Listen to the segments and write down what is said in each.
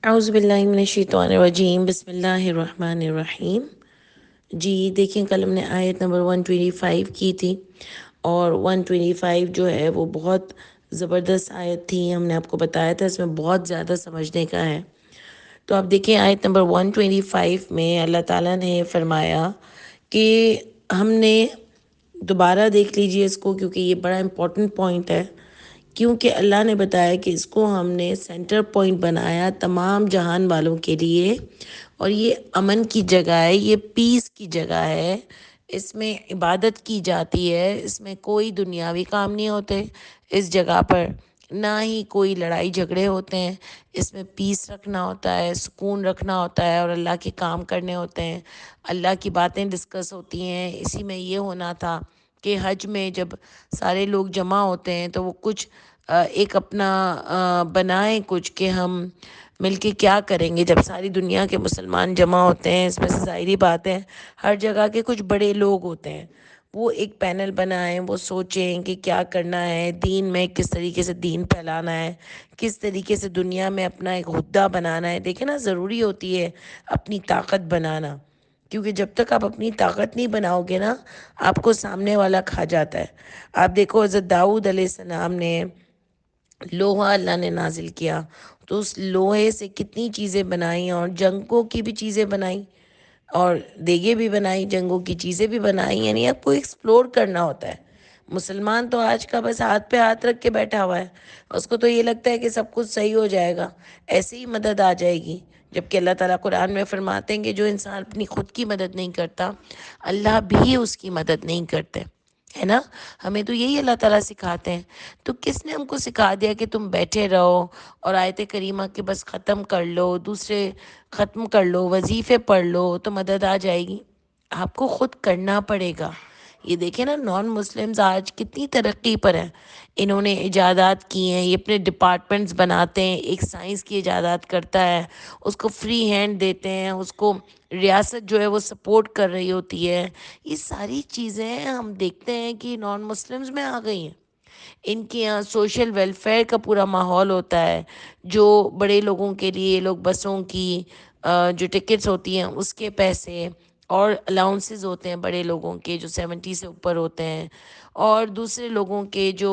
اعوذ باللہ من الشیطان الرجیم، بسم اللہ الرحمن الرحیم۔ جی دیکھیں، کل ہم نے آیت نمبر 125 کی تھی، اور 125 جو ہے وہ بہت زبردست آیت تھی۔ ہم نے آپ کو بتایا تھا اس میں بہت زیادہ سمجھنے کا ہے۔ تو آپ دیکھیں آیت نمبر 125 میں اللہ تعالیٰ نے فرمایا کہ ہم نے دوبارہ دیکھ لیجئے اس کو، کیونکہ یہ بڑا امپورٹنٹ پوائنٹ ہے، کیونکہ اللہ نے بتایا کہ اس کو ہم نے سینٹر پوائنٹ بنایا تمام جہان والوں کے لیے، اور یہ امن کی جگہ ہے، یہ پیس کی جگہ ہے، اس میں عبادت کی جاتی ہے، اس میں کوئی دنیاوی کام نہیں ہوتے اس جگہ پر، نہ ہی کوئی لڑائی جھگڑے ہوتے ہیں، اس میں پیس رکھنا ہوتا ہے، سکون رکھنا ہوتا ہے، اور اللہ کے کام کرنے ہوتے ہیں، اللہ کی باتیں ڈسکس ہوتی ہیں۔ اسی میں یہ ہونا تھا کہ حج میں جب سارے لوگ جمع ہوتے ہیں تو وہ کچھ ایک اپنا بنائیں کچھ کہ ہم مل کے کیا کریں گے۔ جب ساری دنیا کے مسلمان جمع ہوتے ہیں، اس میں سے ظاہری بات ہے ہر جگہ کے کچھ بڑے لوگ ہوتے ہیں، وہ ایک پینل بنائیں، وہ سوچیں کہ کیا کرنا ہے دین میں، کس طریقے سے دین پھیلانا ہے، کس طریقے سے دنیا میں اپنا ایک عہدہ بنانا ہے۔ دیکھیں نا، ضروری ہوتی ہے اپنی طاقت بنانا، کیونکہ جب تک آپ اپنی طاقت نہیں بناؤ گے نا، آپ کو سامنے والا کھا جاتا ہے۔ آپ دیکھو حضرت داؤد علیہ السلام نے لوہا اللہ نے نازل کیا، تو اس لوہے سے کتنی چیزیں بنائیں، اور جنگوں کی بھی چیزیں بنائیں، اور دیگیں بھی بنائی، جنگوں کی چیزیں بھی بنائی، یعنی آپ کو ایکسپلور کرنا ہوتا ہے۔ مسلمان تو آج کا بس ہاتھ پہ ہاتھ رکھ کے بیٹھا ہوا ہے، اس کو تو یہ لگتا ہے کہ سب کچھ صحیح ہو جائے گا، ایسے ہی مدد آ جائے گی، جبکہ اللہ تعالیٰ قرآن میں فرماتے ہیں کہ جو انسان اپنی خود کی مدد نہیں کرتا، اللہ بھی اس کی مدد نہیں کرتے، ہے نا۔ ہمیں تو یہی اللہ تعالیٰ سکھاتے ہیں۔ تو کس نے ہم کو سکھا دیا کہ تم بیٹھے رہو اور آیت کریمہ کے بس ختم کر لو، دوسرے ختم کر لو، وظیفے پڑھ لو تو مدد آ جائے گی؟ آپ کو خود کرنا پڑے گا۔ یہ دیکھیں نا، نان مسلمز آج کتنی ترقی پر ہیں، انہوں نے ایجادات کی ہیں، یہ اپنے ڈپارٹمنٹس بناتے ہیں، ایک سائنس کی ایجادات کرتا ہے، اس کو فری ہینڈ دیتے ہیں، اس کو ریاست جو ہے وہ سپورٹ کر رہی ہوتی ہے۔ یہ ساری چیزیں ہم دیکھتے ہیں کہ نان مسلمز میں آ گئی ہیں۔ ان کے یہاں سوشل ویلفیئر کا پورا ماحول ہوتا ہے، جو بڑے لوگوں کے لیے لوگ بسوں کی جو ٹکٹس ہوتی ہیں اس کے پیسے، اور الاؤنسز ہوتے ہیں بڑے لوگوں کے جو 70 سے اوپر ہوتے ہیں، اور دوسرے لوگوں کے جو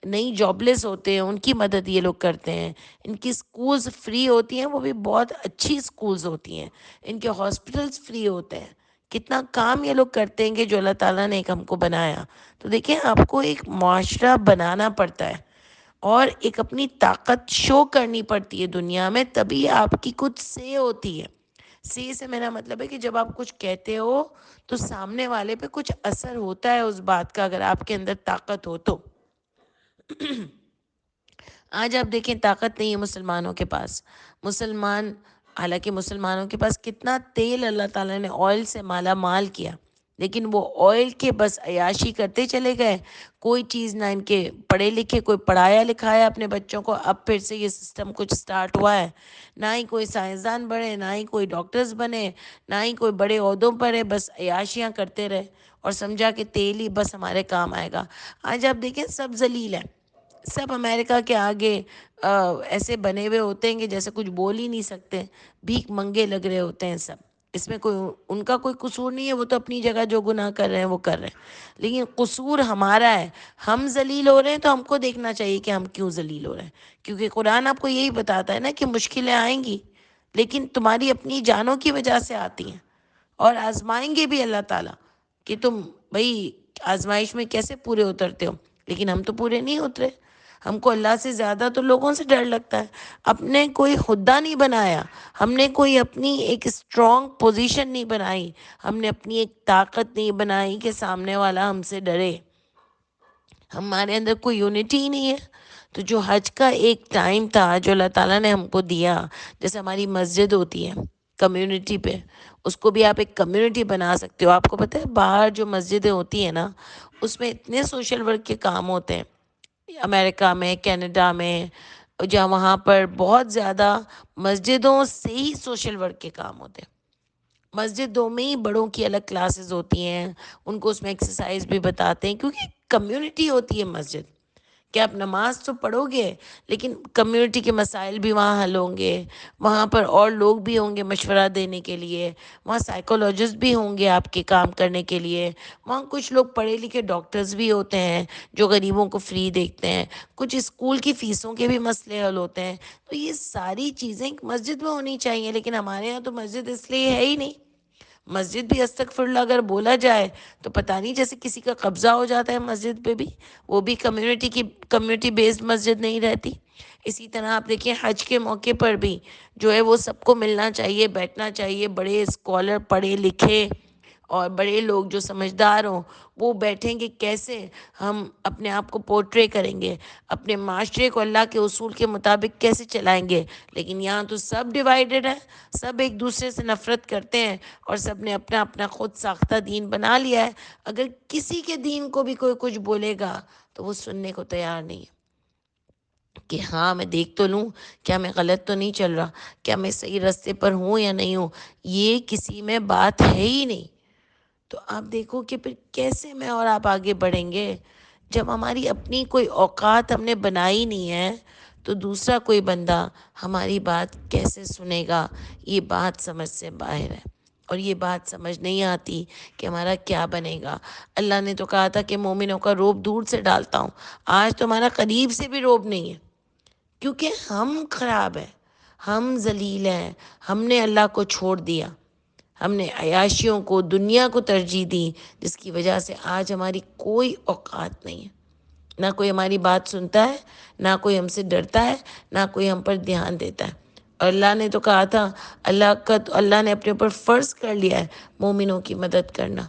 نئی جاب لیس ہوتے ہیں ان کی مدد یہ لوگ کرتے ہیں۔ ان کی سکولز فری ہوتی ہیں، وہ بھی بہت اچھی سکولز ہوتی ہیں، ان کے ہاسپٹلز فری ہوتے ہیں۔ کتنا کام یہ لوگ کرتے ہیں کہ جو اللہ تعالیٰ نے ایک ہم کو بنایا۔ تو دیکھیں، آپ کو ایک معاشرہ بنانا پڑتا ہے، اور ایک اپنی طاقت شو کرنی پڑتی ہے دنیا میں، تبھی آپ کی کچھ سے ہوتی ہے۔ سے میرا مطلب ہے کہ جب آپ کچھ کہتے ہو تو سامنے والے پہ کچھ اثر ہوتا ہے اس بات کا، اگر آپ کے اندر طاقت ہو تو۔ آج آپ دیکھیں، طاقت نہیں ہے مسلمانوں کے پاس۔ مسلمان، حالانکہ مسلمانوں کے پاس کتنا تیل اللہ تعالیٰ نے آئل سے مالا مال کیا، لیکن وہ آئل کے بس عیاشی کرتے چلے گئے۔ کوئی چیز نہ ان کے پڑھے لکھے، کوئی پڑھایا لکھایا اپنے بچوں کو، اب پھر سے یہ سسٹم کچھ سٹارٹ ہوا ہے، نہ ہی کوئی سائنسدان بنے، نہ ہی کوئی ڈاکٹرز بنے، نہ ہی کوئی بڑے عہدوں پر ہے، بس عیاشیاں کرتے رہے، اور سمجھا کہ تیل ہی بس ہمارے کام آئے گا۔ آج آپ دیکھیں، سب ذلیل ہیں، سب امریکہ کے آگے ایسے بنے ہوئے ہوتے ہیں کہ جیسے کچھ بول ہی نہیں سکتے، بھیک منگے لگ رہے ہوتے ہیں سب۔ اس میں کوئی ان کا کوئی قصور نہیں ہے، وہ تو اپنی جگہ جو گناہ کر رہے ہیں وہ کر رہے ہیں، لیکن قصور ہمارا ہے۔ ہم ذلیل ہو رہے ہیں تو ہم کو دیکھنا چاہیے کہ ہم کیوں ذلیل ہو رہے ہیں، کیونکہ قرآن آپ کو یہی بتاتا ہے نا کہ مشکلیں آئیں گی، لیکن تمہاری اپنی جانوں کی وجہ سے آتی ہیں، اور آزمائیں گے بھی اللہ تعالیٰ کہ تم بھئی آزمائش میں کیسے پورے اترتے ہو۔ لیکن ہم تو پورے نہیں اترے۔ ہم کو اللہ سے زیادہ تو لوگوں سے ڈر لگتا ہے۔ اپنے کوئی خدا نہیں بنایا، ہم نے کوئی اپنی ایک اسٹرانگ پوزیشن نہیں بنائی، ہم نے اپنی ایک طاقت نہیں بنائی کہ سامنے والا ہم سے ڈرے۔ ہمارے اندر کوئی یونٹی ہی نہیں ہے۔ تو جو حج کا ایک ٹائم تھا جو اللہ تعالیٰ نے ہم کو دیا، جیسے ہماری مسجد ہوتی ہے کمیونٹی پہ، اس کو بھی آپ ایک کمیونٹی بنا سکتے ہو۔ آپ کو پتہ ہے باہر جو مسجدیں ہوتی ہیں نا، اس میں اتنے سوشل ورک کے کام ہوتے ہیں، امریکہ میں، کینیڈا میں، جہاں وہاں پر بہت زیادہ مسجدوں سے ہی سوشل ورک کے کام ہوتے ہیں۔ مسجدوں میں ہی بڑوں کی الگ کلاسز ہوتی ہیں، ان کو اس میں ایکسرسائز بھی بتاتے ہیں، کیونکہ کمیونٹی ہوتی ہے مسجد، کہ آپ نماز تو پڑھو گے لیکن کمیونٹی کے مسائل بھی وہاں حل ہوں گے، وہاں پر اور لوگ بھی ہوں گے مشورہ دینے کے لیے، وہاں سائیکولوجسٹ بھی ہوں گے آپ کے کام کرنے کے لیے، وہاں کچھ لوگ پڑھے لکھے ڈاکٹرز بھی ہوتے ہیں جو غریبوں کو فری دیکھتے ہیں، کچھ اسکول کی فیسوں کے بھی مسئلے حل ہوتے ہیں۔ تو یہ ساری چیزیں ایک مسجد میں ہونی چاہیے، لیکن ہمارے یہاں تو مسجد اس لیے ہے ہی نہیں۔ مسجد بھی استغفر اللہ اگر بولا جائے تو پتہ نہیں جیسے کسی کا قبضہ ہو جاتا ہے مسجد پہ بھی، وہ بھی کمیونٹی بیسڈ مسجد نہیں رہتی۔ اسی طرح آپ دیکھیں حج کے موقع پر بھی جو ہے وہ سب کو ملنا چاہیے، بیٹھنا چاہیے، بڑے اسکالر پڑھے لکھے اور بڑے لوگ جو سمجھدار ہوں وہ بیٹھیں گے، کیسے ہم اپنے آپ کو پورٹرے کریں گے، اپنے معاشرے کو اللہ کے اصول کے مطابق کیسے چلائیں گے۔ لیکن یہاں تو سب ڈیوائیڈڈ ہے، سب ایک دوسرے سے نفرت کرتے ہیں اور سب نے اپنا اپنا خود ساختہ دین بنا لیا ہے۔ اگر کسی کے دین کو بھی کوئی کچھ بولے گا تو وہ سننے کو تیار نہیں ہے کہ ہاں میں دیکھ تو لوں کیا میں غلط تو نہیں چل رہا، کیا میں صحیح راستے پر ہوں یا نہیں ہوں، یہ کسی میں بات ہے ہی نہیں۔ تو آپ دیکھو کہ پھر کیسے میں اور آپ آگے بڑھیں گے جب ہماری اپنی کوئی اوقات ہم نے بنائی نہیں ہے، تو دوسرا کوئی بندہ ہماری بات کیسے سنے گا؟ یہ بات سمجھ سے باہر ہے، اور یہ بات سمجھ نہیں آتی کہ ہمارا کیا بنے گا۔ اللہ نے تو کہا تھا کہ مومنوں کا روب دور سے ڈالتا ہوں، آج تو ہمارا قریب سے بھی روب نہیں ہے، کیونکہ ہم خراب ہیں، ہم ذلیل ہیں، ہم نے اللہ کو چھوڑ دیا، ہم نے عیاشیوں کو، دنیا کو ترجیح دی، جس کی وجہ سے آج ہماری کوئی اوقات نہیں ہے، نہ کوئی ہماری بات سنتا ہے، نہ کوئی ہم سے ڈرتا ہے، نہ کوئی ہم پر دھیان دیتا ہے۔ اور اللہ نے تو کہا تھا، اللہ نے اپنے اوپر فرض کر لیا ہے مومنوں کی مدد کرنا۔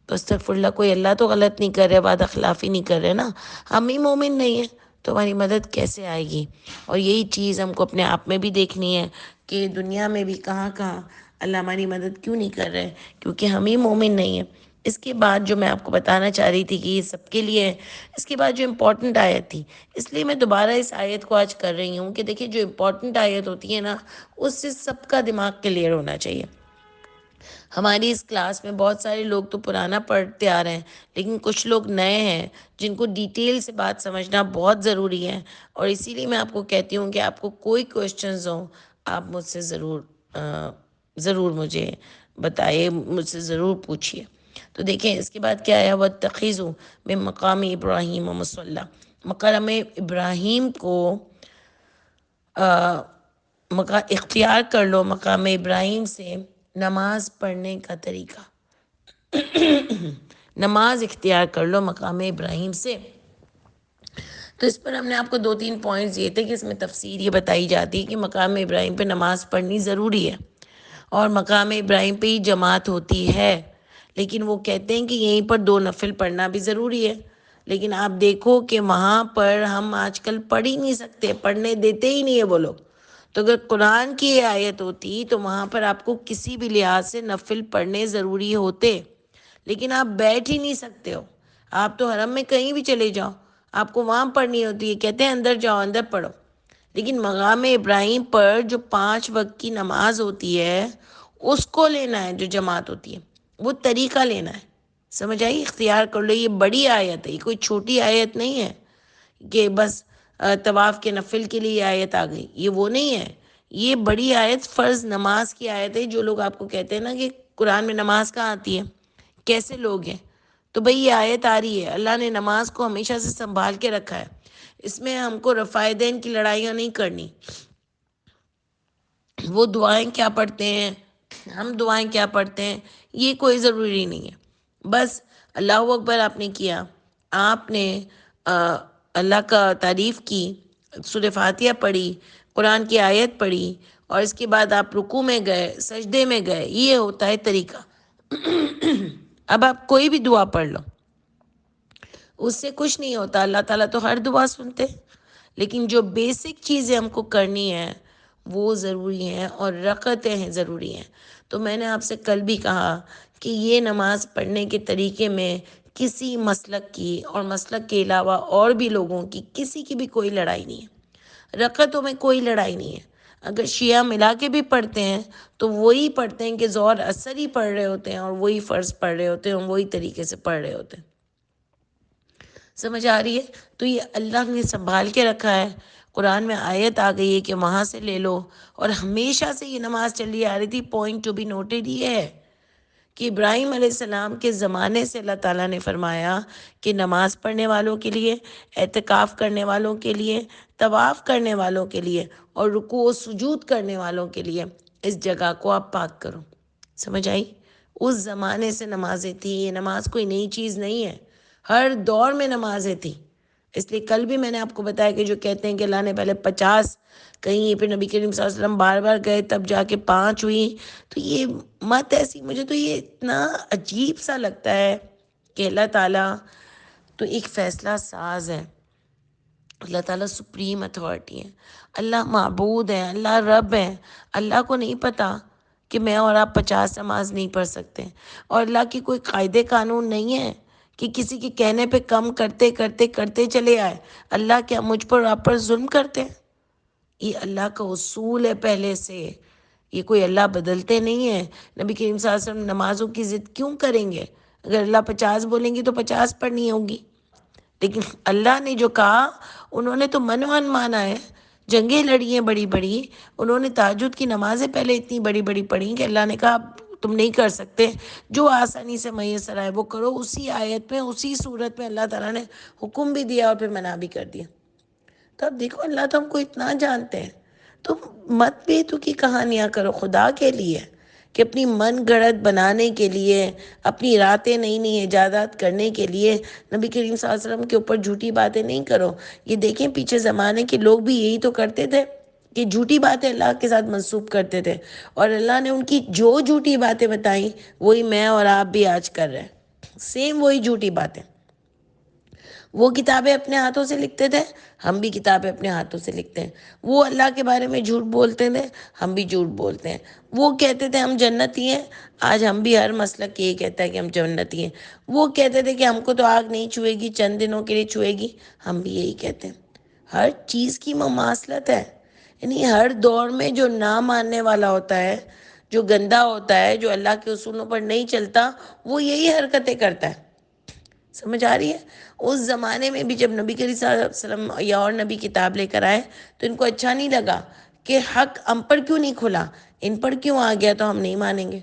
تو استغفر اللہ، کوئی اللہ تو غلط نہیں کر رہے، بات اخلافی نہیں کر رہے نا، ہم ہی مومن نہیں ہیں تو ہماری مدد کیسے آئے گی؟ اور یہی چیز ہم کو اپنے آپ میں بھی دیکھنی ہے کہ دنیا میں بھی کہاں کہاں اللہ ہماری مدد کیوں نہیں کر رہے؟ کیونکہ ہم ہی مومن نہیں ہیں۔ اس کے بعد جو میں آپ کو بتانا چاہ رہی تھی کہ یہ سب کے لیے ہے، اس کے بعد جو امپورٹنٹ آیت تھی، اس لیے میں دوبارہ اس آیت کو آج کر رہی ہوں کہ دیکھیں جو امپورٹنٹ آیت ہوتی ہے نا، اس سے سب کا دماغ کلیئر ہونا چاہیے۔ ہماری اس کلاس میں بہت سارے لوگ تو پرانا پڑھتے آ رہے ہیں، لیکن کچھ لوگ نئے ہیں جن کو ڈیٹیل سے بات سمجھنا بہت ضروری ہے، اور اسی لیے میں آپ کو کہتی ہوں کہ آپ کو کوئی کویشچنز ہوں آپ مجھ سے ضرور مجھے بتائیے، مجھ سے ضرور پوچھیے۔ تو دیکھیں اس کے بعد کیا ہے، وَاتَّخِذُوا مِن مقام ابراہیم مصلی، مقام ابراہیم کو اختیار کر لو، مقام ابراہیم سے نماز پڑھنے کا طریقہ، نماز اختیار کر لو مقام ابراہیم سے۔ تو اس پر ہم نے آپ کو 2-3 پوائنٹس دیے تھے کہ اس میں تفسیر یہ بتائی جاتی ہے کہ مقام ابراہیم پہ نماز پڑھنی ضروری ہے، اور مقام ابراہیم پہ ہی جماعت ہوتی ہے، لیکن وہ کہتے ہیں کہ یہیں پر 2 نفل پڑھنا بھی ضروری ہے۔ لیکن آپ دیکھو کہ وہاں پر ہم آج کل پڑھ ہی نہیں سکتے، پڑھنے دیتے ہی نہیں ہے وہ لوگ۔ تو اگر قرآن کی یہ آیت ہوتی تو وہاں پر آپ کو کسی بھی لحاظ سے نفل پڑھنے ضروری ہوتے، لیکن آپ بیٹھ ہی نہیں سکتے ہو۔ آپ تو حرم میں کہیں بھی چلے جاؤ، آپ کو وہاں پڑھنی ہوتی ہے، کہتے ہیں اندر جاؤ اندر پڑھو، لیکن مقام ابراہیم پر جو 5 وقت کی نماز ہوتی ہے اس کو لینا ہے، جو جماعت ہوتی ہے وہ طریقہ لینا ہے۔ سمجھ آئی؟ اختیار کر لو، یہ بڑی آیت ہے، یہ کوئی چھوٹی آیت نہیں ہے کہ بس طواف کے نفل کے لیے آیت آ گئی، یہ وہ نہیں ہے، یہ بڑی آیت فرض نماز کی آیت ہے۔ جو لوگ آپ کو کہتے ہیں نا کہ قرآن میں نماز کہاں آتی ہے، کیسے لوگ ہیں، تو بھئی یہ آیت آ رہی ہے، اللہ نے نماز کو ہمیشہ سے سنبھال کے رکھا ہے، اس میں ہم کو رفع دین کی لڑائیاں نہیں کرنی۔ وہ دعائیں کیا پڑھتے ہیں، ہم دعائیں کیا پڑھتے ہیں، یہ کوئی ضروری نہیں ہے۔ بس اللہ اکبر آپ نے کیا، آپ نے اللہ کا تعریف کی، سورہ فاتحہ پڑھی، قرآن کی آیت پڑھی، اور اس کے بعد آپ رکوع میں گئے، سجدے میں گئے، یہ ہوتا ہے طریقہ۔ اب آپ کوئی بھی دعا پڑھ لو، اس سے کچھ نہیں ہوتا، اللہ تعالیٰ تو ہر دعا سنتے، لیکن جو بیسک چیزیں ہم کو کرنی ہیں وہ ضروری ہیں، اور رکعتیں ہیں ضروری ہیں۔ تو میں نے آپ سے کل بھی کہا کہ یہ نماز پڑھنے کے طریقے میں کسی مسلک کی اور مسلک کے علاوہ اور بھی لوگوں کی کسی کی بھی کوئی لڑائی نہیں ہے، رکعتوں میں کوئی لڑائی نہیں ہے۔ اگر شیعہ ملا کے بھی پڑھتے ہیں تو وہی پڑھتے ہیں کہ ظہر اثر ہی پڑھ رہے ہوتے ہیں، اور وہی فرض پڑھ رہے ہوتے ہیں، اور وہی طریقے سے پڑھ رہے ہوتے ہیں۔ سمجھ آ رہی ہے؟ تو یہ اللہ نے سنبھال کے رکھا ہے. قرآن میں آیت آ گئی ہے کہ وہاں سے لے لو. اور ہمیشہ سے یہ نماز چلی آ رہی تھی. پوائنٹ ٹو بی نوٹڈ یہ ہے کہ ابراہیم علیہ السلام کے زمانے سے اللہ تعالیٰ نے فرمایا کہ نماز پڑھنے والوں کے لیے، اعتکاف کرنے والوں کے لیے، طواف کرنے والوں کے لیے اور رکوع و سجود کرنے والوں کے لیے اس جگہ کو آپ پاک کرو. سمجھ آئی؟ اس زمانے سے نمازیں تھیں. یہ نماز کوئی نئی چیز نہیں ہے، ہر دور میں نمازیں تھیں. اس لیے کل بھی میں نے آپ کو بتایا کہ جو کہتے ہیں کہ اللہ نے پہلے 50 کہیں، پھر نبی کریم صلی اللہ علیہ وسلم بار بار گئے تب جا کے 5 ہوئی، تو یہ مت ایسی. مجھے تو یہ اتنا عجیب سا لگتا ہے کہ اللہ تعالیٰ تو ایک فیصلہ ساز ہے. اللہ تعالیٰ سپریم اتھارٹی ہے، اللہ معبود ہے، اللہ رب ہے. اللہ کو نہیں پتا کہ میں اور آپ 50 نماز نہیں پڑھ سکتے. اور اللہ کی کوئی قاعدے قانون نہیں ہے کہ کسی کے کہنے پہ کم کرتے کرتے کرتے چلے آئے. اللہ کیا مجھ پر آپ پر ظلم کرتے ہیں؟ یہ اللہ کا اصول ہے پہلے سے. یہ کوئی اللہ بدلتے نہیں ہیں. نبی کریم صلی اللہ علیہ وسلم نمازوں کی ضد کیوں کریں گے؟ اگر اللہ 50 بولیں گے تو 50 پڑھنی ہوگی. لیکن اللہ نے جو کہا انہوں نے تو من مانا ہے. جنگیں لڑی ہیں بڑی بڑی. انہوں نے تہجد کی نمازیں پہلے اتنی بڑی بڑی پڑھی کہ اللہ نے کہا تم نہیں کر سکتے، جو آسانی سے میسر آئے وہ کرو. اسی آیت میں، اسی صورت میں اللہ تعالیٰ نے حکم بھی دیا اور پھر منع بھی کر دیا. تو اب دیکھو، اللہ تو ہم کو اتنا جانتے ہیں. تو مت بیتو کی کہانیاں کرو خدا کے لیے، کہ اپنی من گڑت بنانے کے لیے، اپنی راتیں نئی نئی ایجادات کرنے کے لیے نبی کریم صلی اللہ علیہ وسلم کے اوپر جھوٹی باتیں نہیں کرو. یہ دیکھیں پیچھے زمانے کے لوگ بھی یہی تو کرتے تھے کہ جھوٹی باتیں اللہ کے ساتھ منسوب کرتے تھے. اور اللہ نے ان کی جو جھوٹی باتیں بتائیں وہی میں اور آپ بھی آج کر رہے ہیں. سیم وہی جھوٹی باتیں. وہ کتابیں اپنے ہاتھوں سے لکھتے تھے، ہم بھی کتابیں اپنے ہاتھوں سے لکھتے ہیں. وہ اللہ کے بارے میں جھوٹ بولتے تھے، ہم بھی جھوٹ بولتے ہیں. وہ کہتے تھے ہم جنتی ہیں، آج ہم بھی ہر مسلک یہی کہتا ہے کہ ہم جنتی ہیں. وہ کہتے تھے کہ ہم کو تو آگ نہیں چھوئے گی، چند دنوں کے لیے چھوئے گی، ہم بھی یہی کہتے ہیں. ہر چیز کی مماثلت ہے. یعنی ہر دور میں جو نہ ماننے والا ہوتا ہے، جو گندا ہوتا ہے، جو اللہ کے اصولوں پر نہیں چلتا، وہ یہی حرکتیں کرتا ہے. سمجھ آ رہی ہے؟ اس زمانے میں بھی جب نبی کریم صلی اللہ علیہ وسلم یا اور نبی کتاب لے کر آئے تو ان کو اچھا نہیں لگا کہ حق ہم پر کیوں نہیں کھلا، ان پر کیوں آ گیا تو ہم نہیں مانیں گے.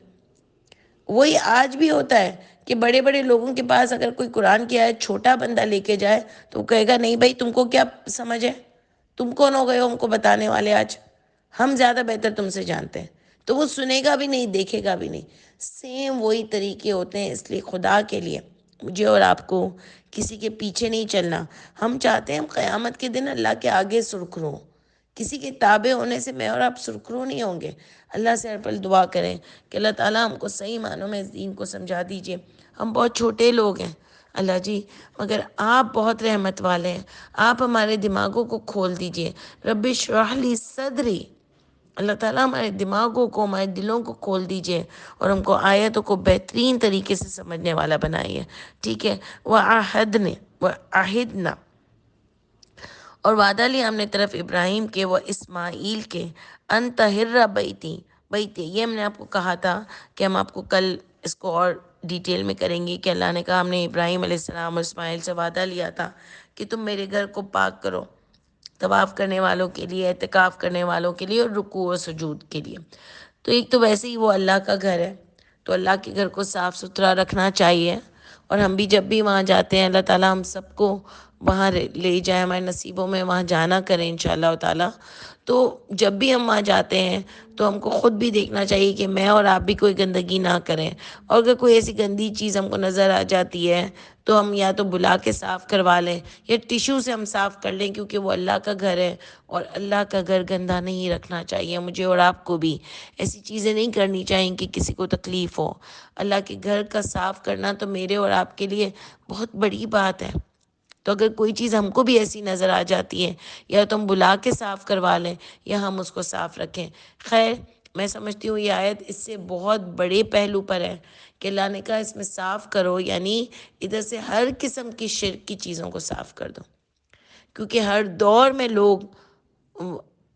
وہی آج بھی ہوتا ہے کہ بڑے بڑے لوگوں کے پاس اگر کوئی قرآن کی آیت چھوٹا بندہ لے کے جائے تو وہ کہے گا نہیں بھائی تم کو کیا سمجھ ہے، تم کون ہو گئے ہو ہم کو بتانے والے، آج ہم زیادہ بہتر تم سے جانتے ہیں. تو وہ سنے گا بھی نہیں، دیکھے گا بھی نہیں. سیم وہی طریقے ہوتے ہیں. اس لیے خدا کے لیے مجھے اور آپ کو کسی کے پیچھے نہیں چلنا. ہم چاہتے ہیں ہم قیامت کے دن اللہ کے آگے سرخرو. کسی کے تابع ہونے سے میں اور آپ سرخرو نہیں ہوں گے. اللہ سے ہر پل دعا کریں کہ اللہ تعالیٰ ہم کو صحیح معنوں میں اس دین کو سمجھا دیجئے. ہم بہت چھوٹے لوگ ہیں اللہ جی، مگر آپ بہت رحمت والے ہیں. آپ ہمارے دماغوں کو کھول دیجئے. رب اشرح لی صدری. اللہ تعالیٰ ہمارے دماغوں کو، ہمارے دلوں کو کھول دیجئے اور ہم کو آیتوں کو بہترین طریقے سے سمجھنے والا بنائیے. ٹھیک ہے؟ وَعَهِدْنَا، اور وعدہ لیا ہم نے طرف ابراہیم کے و اسماعیل کے، ان طہر بیتی. بیتی یہ ہم نے آپ کو کہا تھا کہ ہم آپ کو کل اس کو اور ڈیٹیل میں کریں گے کہ اللہ نے کہا ہم نے ابراہیم علیہ السلام اور اسماعیل سے وعدہ لیا تھا کہ تم میرے گھر کو پاک کرو، طواف کرنے والوں کے لیے، اعتکاف کرنے والوں کے لیے اور رکوع و سجود کے لیے. تو ایک تو ویسے ہی وہ اللہ کا گھر ہے، تو اللہ کے گھر کو صاف ستھرا رکھنا چاہیے. اور ہم بھی جب بھی وہاں جاتے ہیں اللہ تعالیٰ ہم سب کو وہاں لے جائے، ہمارے نصیبوں میں وہاں جانا کریں انشاءاللہ تعالیٰ. تو جب بھی ہم وہاں جاتے ہیں تو ہم کو خود بھی دیکھنا چاہیے کہ میں اور آپ بھی کوئی گندگی نہ کریں. اور اگر کوئی ایسی گندی چیز ہم کو نظر آ جاتی ہے تو ہم یا تو بلا کے صاف کروا لیں یا ٹیشو سے ہم صاف کر لیں، کیونکہ وہ اللہ کا گھر ہے اور اللہ کا گھر گندا نہیں رکھنا چاہیے. مجھے اور آپ کو بھی ایسی چیزیں نہیں کرنی چاہیے کہ کسی کو تکلیف ہو. اللہ کے گھر کا صاف کرنا تو میرے اور آپ کے لیے بہت بڑی بات ہے. تو اگر کوئی چیز ہم کو بھی ایسی نظر آ جاتی ہے یا تو ہم بلا کے صاف کروا لیں یا ہم اس کو صاف رکھیں. خیر، میں سمجھتی ہوں یہ آیت اس سے بہت بڑے پہلو پر ہے کہ اللہ نے کہا اس میں صاف کرو، یعنی ادھر سے ہر قسم کی شرک کی چیزوں کو صاف کر دو. کیونکہ ہر دور میں لوگ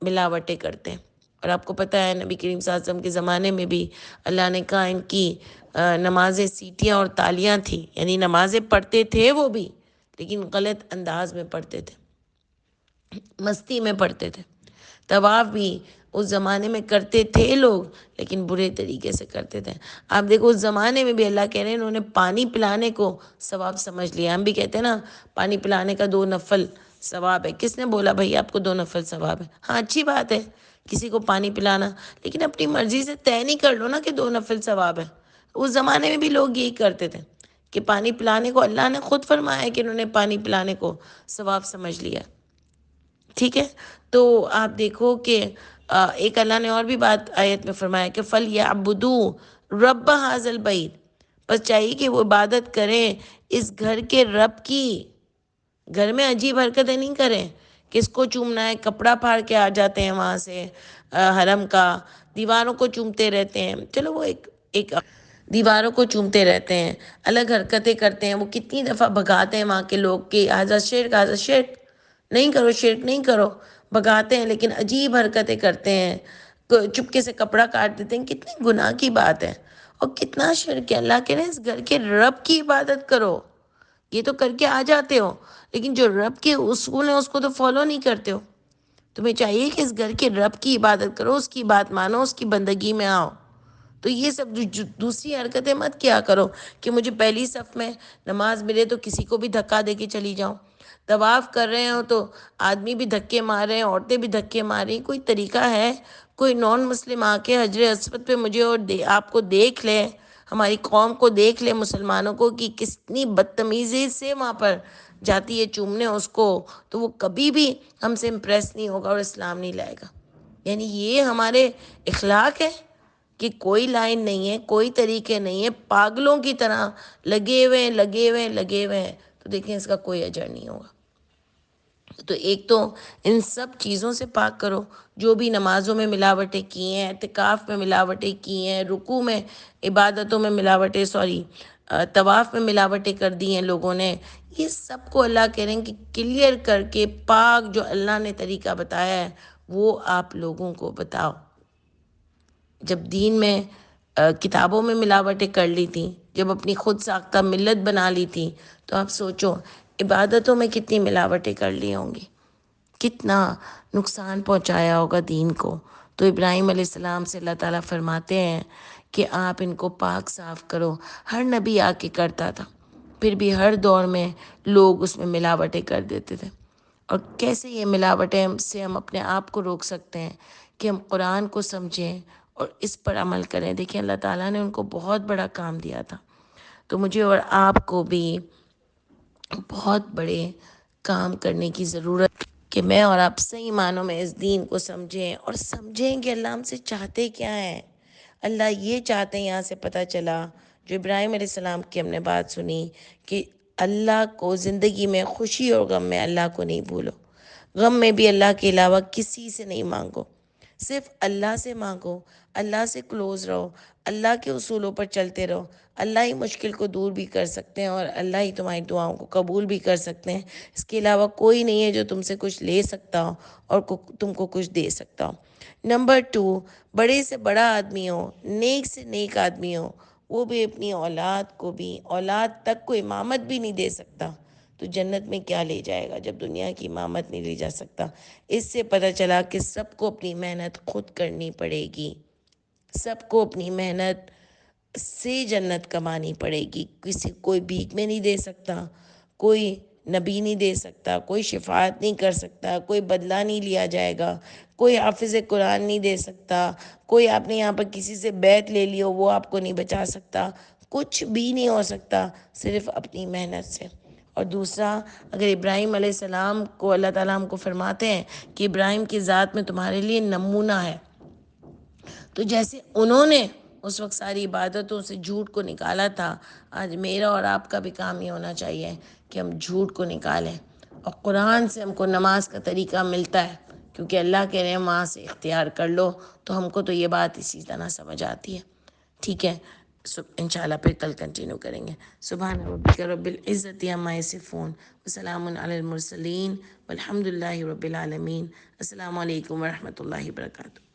ملاوٹیں کرتے ہیں. اور آپ کو پتہ ہے نبی کریم صلی اللہ علیہ وسلم کے زمانے میں بھی اللہ نے کہا ان کی نمازیں سیٹیاں اور تالیاں تھیں. یعنی نمازیں پڑھتے تھے وہ بھی، لیکن غلط انداز میں پڑھتے تھے، مستی میں پڑھتے تھے۔ طواف بھی اس زمانے میں کرتے تھے لوگ، لیکن برے طریقے سے کرتے تھے۔ آپ دیکھو اس زمانے میں بھی اللہ کہہ رہے ہیں انہوں نے پانی پلانے کو ثواب سمجھ لیا۔ ہم بھی کہتے ہیں نا پانی پلانے کا 2 نفل ثواب ہے۔ کس نے بولا بھائی آپ کو 2 نفل ثواب ہے؟ ہاں اچھی بات ہے کسی کو پانی پلانا، لیکن اپنی مرضی سے طے نہیں کر لو نا کہ 2 نفل ثواب ہے۔ اس زمانے میں بھی لوگ یہی کرتے تھے کہ پانی پلانے کو اللہ نے خود فرمایا ہے کہ انہوں نے پانی پلانے کو ثواب سمجھ لیا۔ ٹھیک ہے، تو آپ دیکھو کہ ایک اللہ نے اور بھی بات آیت میں فرمایا کہ فَلْيَعْبُدُوا رَبَّ هَٰذَا الْبَيْتِ، بس چاہیے کہ وہ عبادت کریں اس گھر کے رب کی۔ گھر میں عجیب حرکتیں نہیں کریں کہ اس کو چومنا ہے، کپڑا پھاڑ کے آ جاتے ہیں وہاں سے حرم کا، دیواروں کو چومتے رہتے ہیں۔ چلو وہ ایک دیواروں کو چومتے رہتے ہیں، الگ حرکتیں کرتے ہیں، وہ کتنی دفعہ بھگاتے ہیں وہاں کے لوگ کہ حضرت شرک نہیں کرو، شرک نہیں کرو، بھگاتے ہیں، لیکن عجیب حرکتیں کرتے ہیں، چپکے سے کپڑا کاٹ دیتے ہیں۔ کتنی گناہ کی بات ہے اور کتنا شرک ہے۔ اللہ کہہ رہے ہیں اس گھر کے رب کی عبادت کرو۔ یہ تو کر کے آ جاتے ہو، لیکن جو رب کے اصول ہیں اس کو تو فالو نہیں کرتے ہو۔ تمہیں چاہیے کہ اس گھر کے رب کی عبادت کرو، اس کی بات مانو، اس کی بندگی میں آؤ۔ تو یہ سب دوسری حرکتیں مت کیا کرو کہ مجھے پہلی صف میں نماز ملے تو کسی کو بھی دھکا دے کے چلی جاؤں۔ طواف کر رہے ہو تو آدمی بھی دھکے مار رہے ہیں، عورتیں بھی دھکے مار رہی ہیں۔ کوئی طریقہ ہے؟ کوئی نان مسلم آ کے حجر اسود پہ مجھے اور آپ کو دیکھ لے، ہماری قوم کو دیکھ لے، مسلمانوں کو، کہ کتنی بدتمیزی سے وہاں پر جاتی ہے چومنے اس کو، تو وہ کبھی بھی ہم سے امپریس نہیں ہوگا اور اسلام نہیں لائے گا۔ یعنی یہ ہمارے اخلاق ہے کہ کوئی لائن نہیں ہے، کوئی طریقے نہیں ہے، پاگلوں کی طرح لگے ہوئے ہیں، تو دیکھیں اس کا کوئی اجر نہیں ہوگا۔ تو ایک تو ان سب چیزوں سے پاک کرو، جو بھی نمازوں میں ملاوٹیں کی ہیں، اعتکاف میں ملاوٹیں کی ہیں، رکوع میں، عبادتوں میں ملاوٹیں، طواف میں ملاوٹیں کر دی ہیں لوگوں نے، یہ سب کو اللہ کہہ رہے ہیں کہ کلیئر کر کے پاک جو اللہ نے طریقہ بتایا ہے وہ آپ لوگوں کو بتاؤ۔ جب دین میں کتابوں میں ملاوٹیں کر لی تھیں، جب اپنی خود ساختہ ملت بنا لی تھی، تو آپ سوچو عبادتوں میں کتنی ملاوٹیں کر لی ہوں گی، کتنا نقصان پہنچایا ہوگا دین کو۔ تو ابراہیم علیہ السلام سے اللہ تعالیٰ فرماتے ہیں کہ آپ ان کو پاک صاف کرو۔ ہر نبی آ کے کرتا تھا، پھر بھی ہر دور میں لوگ اس میں ملاوٹیں کر دیتے تھے۔ اور کیسے یہ ملاوٹیں سے ہم اپنے آپ کو روک سکتے ہیں کہ ہم قرآن کو سمجھیں اور اس پر عمل کریں۔ دیکھیں اللہ تعالیٰ نے ان کو بہت بڑا کام دیا تھا، تو مجھے اور آپ کو بھی بہت بڑے کام کرنے کی ضرورت کہ میں اور آپ صحیح معنوں میں اس دین کو سمجھیں اور سمجھیں کہ اللہ ہم سے چاہتے کیا ہیں۔ اللہ یہ چاہتے ہیں، یہاں سے پتہ چلا جو ابراہیم علیہ السلام کی ہم نے بات سنی کہ اللہ کو زندگی میں خوشی اور غم میں اللہ کو نہیں بھولو، غم میں بھی اللہ کے علاوہ کسی سے نہیں مانگو، صرف اللہ سے مانگو، اللہ سے کلوز رہو، اللہ کے اصولوں پر چلتے رہو۔ اللہ ہی مشکل کو دور بھی کر سکتے ہیں اور اللہ ہی تمہاری دعاؤں کو قبول بھی کر سکتے ہیں۔ اس کے علاوہ کوئی نہیں ہے جو تم سے کچھ لے سکتا ہو اور تم کو کچھ دے سکتا ہو۔ نمبر 2، بڑے سے بڑا آدمی ہو، نیک سے نیک آدمی ہو، وہ بھی اپنی اولاد کو بھی، اولاد تک کو امامت بھی نہیں دے سکتا، تو جنت میں کیا لے جائے گا جب دنیا کی امامت نہیں لی جا سکتا۔ اس سے پتہ چلا کہ سب کو اپنی محنت خود کرنی پڑے گی، سب کو اپنی محنت سے جنت کمانی پڑے گی۔ کوئی بھیک میں نہیں دے سکتا، کوئی نبی نہیں دے سکتا، کوئی شفاعت نہیں کر سکتا، کوئی بدلہ نہیں لیا جائے گا، کوئی حافظ قرآن نہیں دے سکتا، کوئی آپ نے یہاں پر کسی سے بیعت لے لی ہو وہ آپ کو نہیں بچا سکتا، کچھ بھی نہیں ہو سکتا صرف اپنی محنت سے۔ اور دوسرا، اگر ابراہیم علیہ السلام کو اللہ تعالیٰ ہم کو فرماتے ہیں کہ ابراہیم کی ذات میں تمہارے لیے نمونہ ہے، تو جیسے انہوں نے اس وقت ساری عبادتوں سے جھوٹ کو نکالا تھا، آج میرا اور آپ کا بھی کام یہ ہونا چاہیے کہ ہم جھوٹ کو نکالیں۔ اور قرآن سے ہم کو نماز کا طریقہ ملتا ہے، کیونکہ اللہ کہہ رہے ہیں وہاں سے اختیار کر لو، تو ہم کو تو یہ بات اسی طرح سمجھ آتی ہے۔ ٹھیک ہے، انشاءاللہ پھر کل کنٹینیو کریں گے۔ سبحان ربک رب العزت عما یصفون وسلام علی المرسلین والحمد للہ رب العالمین۔ السلام علیکم ورحمۃ اللہ وبرکاتہ۔